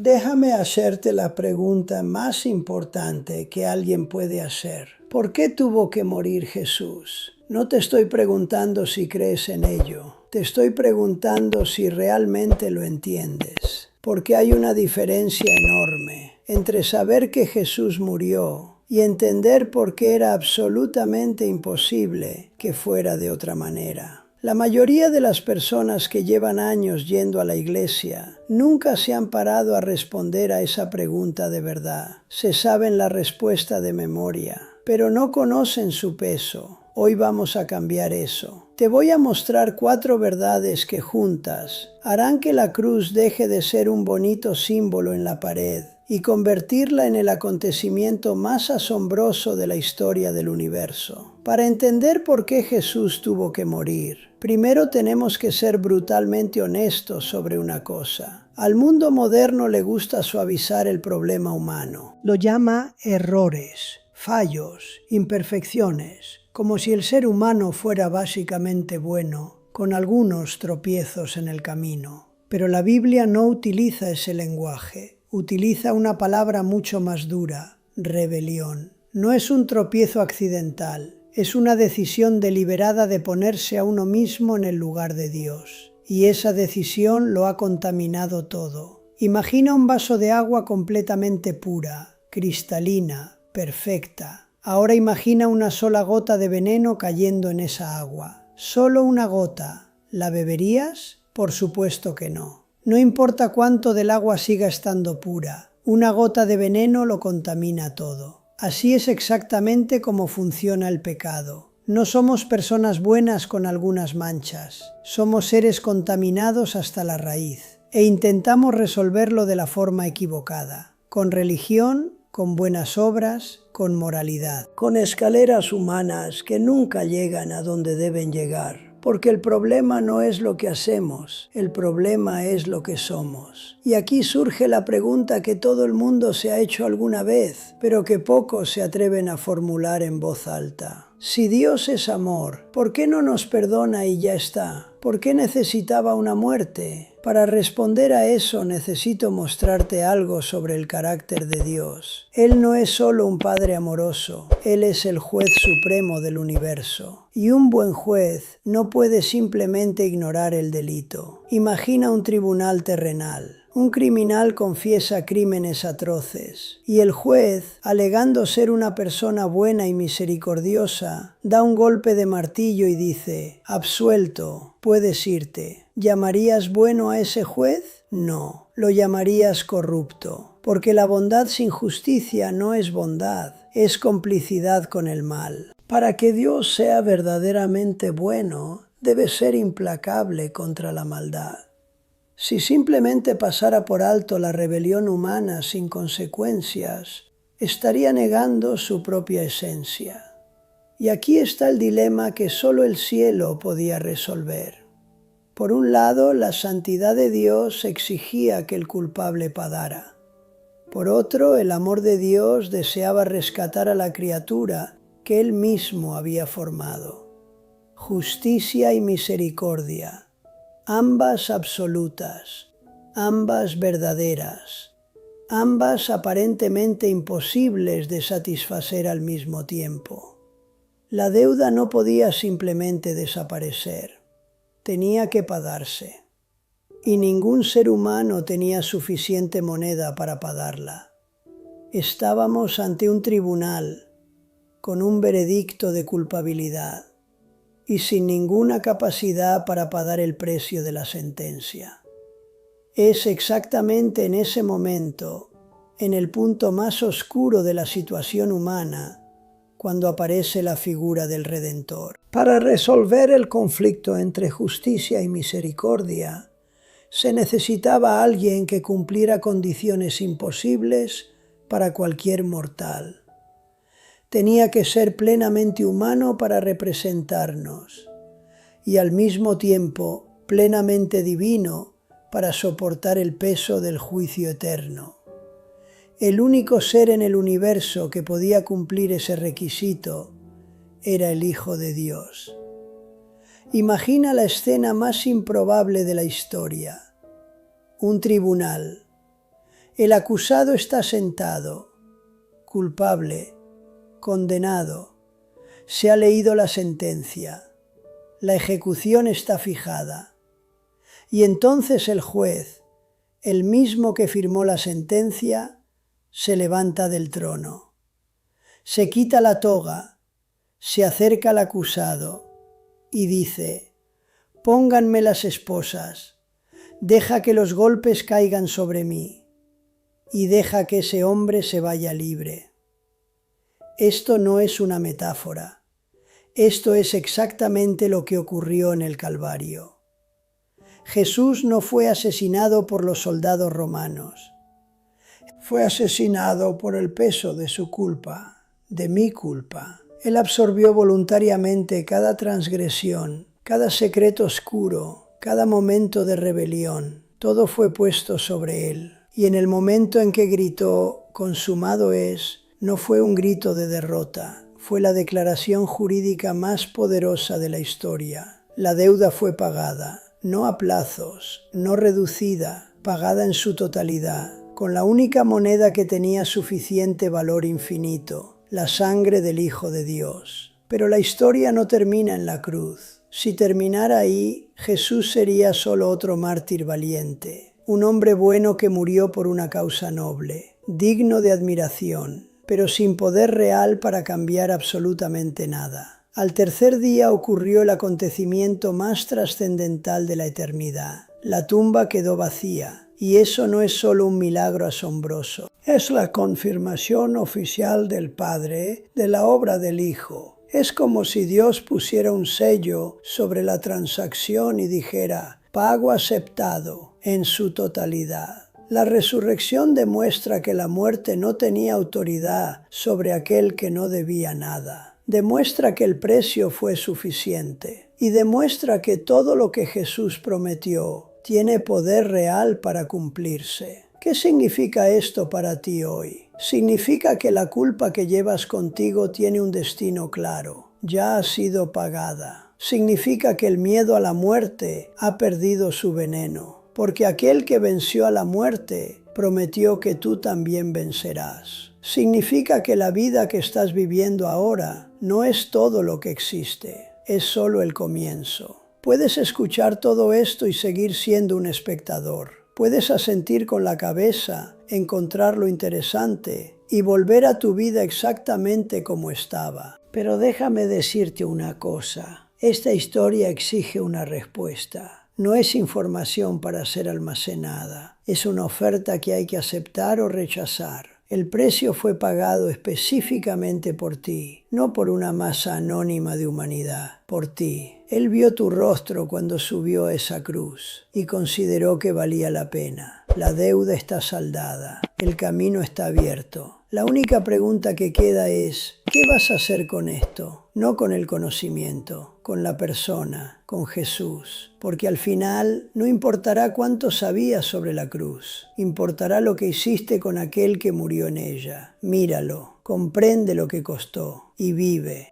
Déjame hacerte la pregunta más importante que alguien puede hacer. ¿Por qué tuvo que morir Jesús? No te estoy preguntando si crees en ello. Te estoy preguntando si realmente lo entiendes. Porque hay una diferencia enorme entre saber que Jesús murió y entender por qué era absolutamente imposible que fuera de otra manera. La mayoría de las personas que llevan años yendo a la iglesia nunca se han parado a responder a esa pregunta de verdad. Se saben la respuesta de memoria, pero no conocen su peso. Hoy vamos a cambiar eso. Te voy a mostrar 4 verdades que juntas harán que la cruz deje de ser un bonito símbolo en la pared y convertirla en el acontecimiento más asombroso de la historia del universo. Para entender por qué Jesús tuvo que morir, primero tenemos que ser brutalmente honestos sobre una cosa. Al mundo moderno le gusta suavizar el problema humano. Lo llama errores, fallos, imperfecciones, como si el ser humano fuera básicamente bueno, con algunos tropiezos en el camino. Pero la Biblia no utiliza ese lenguaje. Utiliza una palabra mucho más dura: rebelión. No es un tropiezo accidental, es una decisión deliberada de ponerse a uno mismo en el lugar de Dios. Y esa decisión lo ha contaminado todo. Imagina un vaso de agua completamente pura, cristalina, perfecta. Ahora imagina una sola gota de veneno cayendo en esa agua. Solo una gota. ¿La beberías? Por supuesto que no. No importa cuánto del agua siga estando pura, una gota de veneno lo contamina todo. Así es exactamente como funciona el pecado. No somos personas buenas con algunas manchas, somos seres contaminados hasta la raíz, e intentamos resolverlo de la forma equivocada, con religión, con buenas obras, con moralidad, con escaleras humanas que nunca llegan a donde deben llegar. Porque el problema no es lo que hacemos, el problema es lo que somos. Y aquí surge la pregunta que todo el mundo se ha hecho alguna vez, pero que pocos se atreven a formular en voz alta. Si Dios es amor, ¿por qué no nos perdona y ya está? ¿Por qué necesitaba una muerte? Para responder a eso necesito mostrarte algo sobre el carácter de Dios. Él no es solo un Padre amoroso, Él es el juez supremo del universo. Y un buen juez no puede simplemente ignorar el delito. Imagina un tribunal terrenal. Un criminal confiesa crímenes atroces y el juez, alegando ser una persona buena y misericordiosa, da un golpe de martillo y dice: absuelto, puedes irte. ¿Llamarías bueno a ese juez? No, lo llamarías corrupto, porque la bondad sin justicia no es bondad, es complicidad con el mal. Para que Dios sea verdaderamente bueno, debe ser implacable contra la maldad. Si simplemente pasara por alto la rebelión humana sin consecuencias, estaría negando su propia esencia. Y aquí está el dilema que solo el cielo podía resolver. Por un lado, la santidad de Dios exigía que el culpable pagara. Por otro, el amor de Dios deseaba rescatar a la criatura que Él mismo había formado. Justicia y misericordia. Ambas absolutas, ambas verdaderas, ambas aparentemente imposibles de satisfacer al mismo tiempo. La deuda no podía simplemente desaparecer, tenía que pagarse, y ningún ser humano tenía suficiente moneda para pagarla. Estábamos ante un tribunal con un veredicto de culpabilidad y sin ninguna capacidad para pagar el precio de la sentencia. Es exactamente en ese momento, en el punto más oscuro de la situación humana, cuando aparece la figura del Redentor. Para resolver el conflicto entre justicia y misericordia, se necesitaba alguien que cumpliera condiciones imposibles para cualquier mortal. Tenía que ser plenamente humano para representarnos y al mismo tiempo plenamente divino para soportar el peso del juicio eterno. El único ser en el universo que podía cumplir ese requisito era el Hijo de Dios. Imagina la escena más improbable de la historia: un tribunal. El acusado está sentado, culpable, condenado. Se ha leído la sentencia. La ejecución está fijada. Y entonces el juez, el mismo que firmó la sentencia, se levanta del trono. Se quita la toga, se acerca al acusado y dice: «Pónganme las esposas, deja que los golpes caigan sobre mí y deja que ese hombre se vaya libre». Esto no es una metáfora. Esto es exactamente lo que ocurrió en el Calvario. Jesús no fue asesinado por los soldados romanos. Fue asesinado por el peso de su culpa, de mi culpa. Él absorbió voluntariamente cada transgresión, cada secreto oscuro, cada momento de rebelión. Todo fue puesto sobre él. Y en el momento en que gritó «consumado es», no fue un grito de derrota, fue la declaración jurídica más poderosa de la historia. La deuda fue pagada, no a plazos, no reducida, pagada en su totalidad, con la única moneda que tenía suficiente valor infinito, la sangre del Hijo de Dios. Pero la historia no termina en la cruz. Si terminara ahí, Jesús sería solo otro mártir valiente, un hombre bueno que murió por una causa noble, digno de admiración, pero sin poder real para cambiar absolutamente nada. Al tercer día ocurrió el acontecimiento más trascendental de la eternidad. La tumba quedó vacía, y eso no es solo un milagro asombroso. Es la confirmación oficial del Padre de la obra del Hijo. Es como si Dios pusiera un sello sobre la transacción y dijera: «Pago aceptado en su totalidad». La resurrección demuestra que la muerte no tenía autoridad sobre aquel que no debía nada. Demuestra que el precio fue suficiente y demuestra que todo lo que Jesús prometió tiene poder real para cumplirse. ¿Qué significa esto para ti hoy? Significa que la culpa que llevas contigo tiene un destino claro, ya ha sido pagada. Significa que el miedo a la muerte ha perdido su veneno, porque aquel que venció a la muerte prometió que tú también vencerás. Significa que la vida que estás viviendo ahora no es todo lo que existe, es solo el comienzo. Puedes escuchar todo esto y seguir siendo un espectador. Puedes asentir con la cabeza, encontrar lo interesante y volver a tu vida exactamente como estaba. Pero déjame decirte una cosa. Esta historia exige una respuesta. No es información para ser almacenada. Es una oferta que hay que aceptar o rechazar. El precio fue pagado específicamente por ti, no por una masa anónima de humanidad, por ti. Él vio tu rostro cuando subió a esa cruz y consideró que valía la pena. La deuda está saldada, el camino está abierto. La única pregunta que queda es, ¿qué vas a hacer con esto? No con el conocimiento, con la persona, con Jesús. Porque al final no importará cuánto sabías sobre la cruz, importará lo que hiciste con aquel que murió en ella. Míralo, comprende lo que costó y vive.